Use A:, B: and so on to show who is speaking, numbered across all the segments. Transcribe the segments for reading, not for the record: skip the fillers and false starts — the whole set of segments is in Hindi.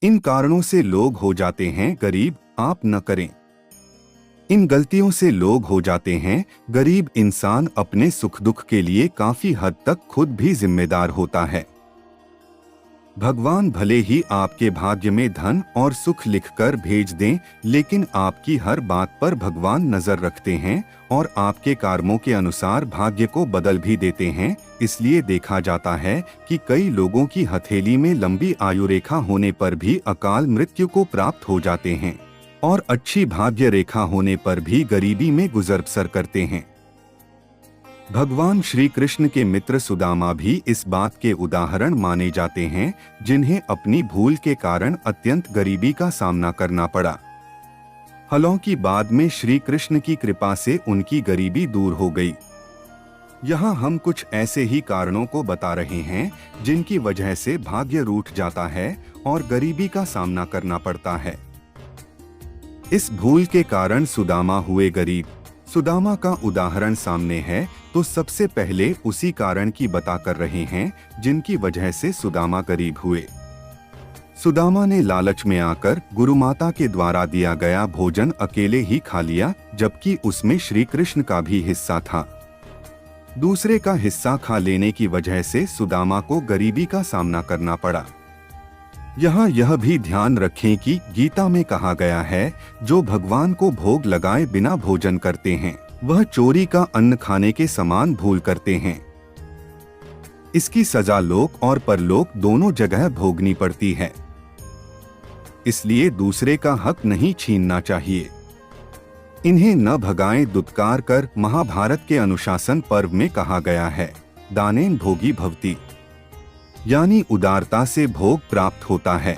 A: इन कारणों से लोग हो जाते हैं गरीब, आप न करें। इन गलतियों से लोग हो जाते हैं गरीब। इंसान अपने सुख दुख के लिए काफी हद तक खुद भी जिम्मेदार होता है। भगवान भले ही आपके भाग्य में धन और सुख लिखकर भेज दें, लेकिन आपकी हर बात पर भगवान नजर रखते हैं और आपके कर्मों के अनुसार भाग्य को बदल भी देते हैं। इसलिए देखा जाता है कि कई लोगों की हथेली में लंबी आयु रेखा होने पर भी अकाल मृत्यु को प्राप्त हो जाते हैं और अच्छी भाग्य रेखा होने पर भी गरीबी में गुजर बसर करते हैं। भगवान श्री कृष्ण के मित्र सुदामा भी इस बात के उदाहरण माने जाते हैं, जिन्हें अपनी भूल के कारण अत्यंत गरीबी का सामना करना पड़ा। हालांकि बाद में श्री कृष्ण की कृपा से उनकी गरीबी दूर हो गई। यहाँ हम कुछ ऐसे ही कारणों को बता रहे हैं जिनकी वजह से भाग्य रूठ जाता है और गरीबी का सामना करना पड़ता है। इस भूल के कारण सुदामा हुए गरीब। सुदामा का उदाहरण सामने है तो सबसे पहले उसी कारण की बता कर रहे हैं जिनकी वजह से सुदामा गरीब हुए। सुदामा ने लालच में आकर गुरुमाता के द्वारा दिया गया भोजन अकेले ही खा लिया, जबकि उसमें श्री कृष्ण का भी हिस्सा था। दूसरे का हिस्सा खा लेने की वजह से सुदामा को गरीबी का सामना करना पड़ा। यहाँ यह भी ध्यान रखें कि गीता में कहा गया है, जो भगवान को भोग लगाए बिना भोजन करते हैं वह चोरी का अन्न खाने के समान भूल करते हैं। इसकी सजा लोक और परलोक दोनों जगह भोगनी पड़ती है। इसलिए दूसरे का हक नहीं छीनना चाहिए। इन्हें न भगाएं दुत्कार कर महाभारत के अनुशासन पर्व में कहा गया है, दानेन भोगी भवति, यानी उदारता से भोग प्राप्त होता है।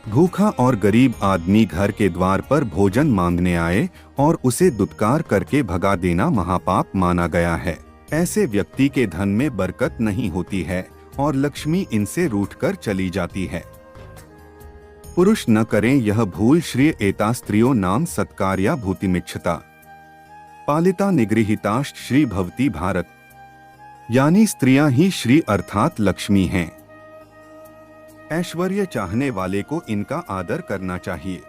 A: भूखा और गरीब आदमी घर के द्वार पर भोजन मांगने आए और उसे दुत्कार करके भगा देना महापाप माना गया है। ऐसे व्यक्ति के धन में बरकत नहीं होती है और लक्ष्मी इनसे रूठकर चली जाती है। पुरुष न करें यह भूल, श्रिय एता स्त्रियो नाम सत्कार्या भूतिमिच्छता पालिता निगृहीताश्च श्री भवती भारत, यानी स्त्रियां ही श्री अर्थात लक्ष्मी हैं। ऐश्वर्य चाहने वाले को इनका आदर करना चाहिए।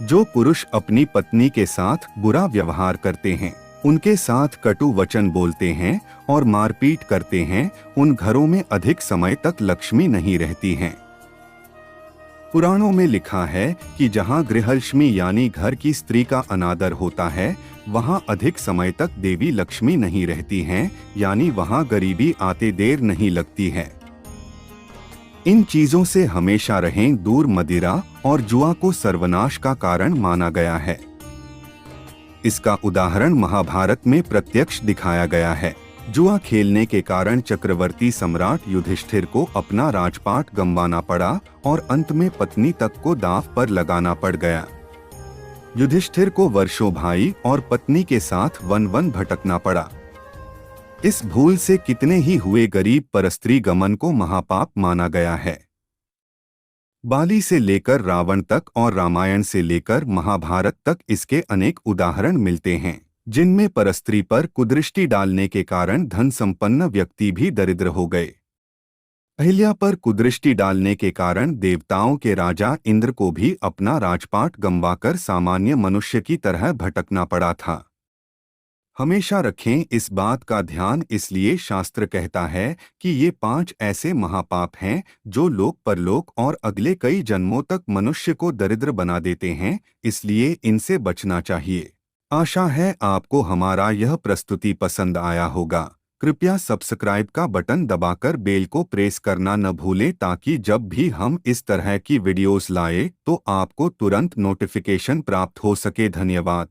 A: जो पुरुष अपनी पत्नी के साथ बुरा व्यवहार करते हैं, उनके साथ कटु वचन बोलते हैं और मारपीट करते हैं, उन घरों में अधिक समय तक लक्ष्मी नहीं रहती हैं। पुराणों में लिखा है कि जहां गृहलक्ष्मी यानी घर की स्त्री का अनादर होता है, वहां अधिक समय तक देवी लक्ष्मी नहीं रहती हैं, यानी वहां गरीबी आते देर नहीं लगती है। इन चीजों से हमेशा रहें दूर। मदिरा और जुआ को सर्वनाश का कारण माना गया है। इसका उदाहरण महाभारत में प्रत्यक्ष दिखाया गया है। जुआ खेलने के कारण चक्रवर्ती सम्राट युधिष्ठिर को अपना राजपाट गंवाना पड़ा और अंत में पत्नी तक को दांव पर लगाना पड़ गया। युधिष्ठिर को वर्षों भाई और पत्नी के साथ वन वन भटकना पड़ा। इस भूल से कितने ही हुए गरीब। परस्त्री गमन को महापाप माना गया है। बाली से लेकर रावण तक और रामायण से लेकर महाभारत तक इसके अनेक उदाहरण मिलते हैं, जिनमें परस्त्री पर कुदृष्टि डालने के कारण धन संपन्न व्यक्ति भी दरिद्र हो गए। अहिल्या पर कुदृष्टि डालने के कारण देवताओं के राजा इंद्र को भी अपना राजपाट गंवाकर सामान्य मनुष्य की तरह भटकना पड़ा था। हमेशा रखें इस बात का ध्यान, इसलिए शास्त्र कहता है कि ये 5 ऐसे महापाप हैं जो लोक परलोक और अगले कई जन्मों तक मनुष्य को दरिद्र बना देते हैं, इसलिए इनसे बचना चाहिए। आशा है आपको हमारा यह प्रस्तुति पसंद आया होगा। कृपया सब्सक्राइब का बटन दबाकर बेल को प्रेस करना न भूलें, ताकि जब भी हम इस तरह की वीडियोस लाएं तो आपको तुरंत नोटिफिकेशन प्राप्त हो सके। धन्यवाद।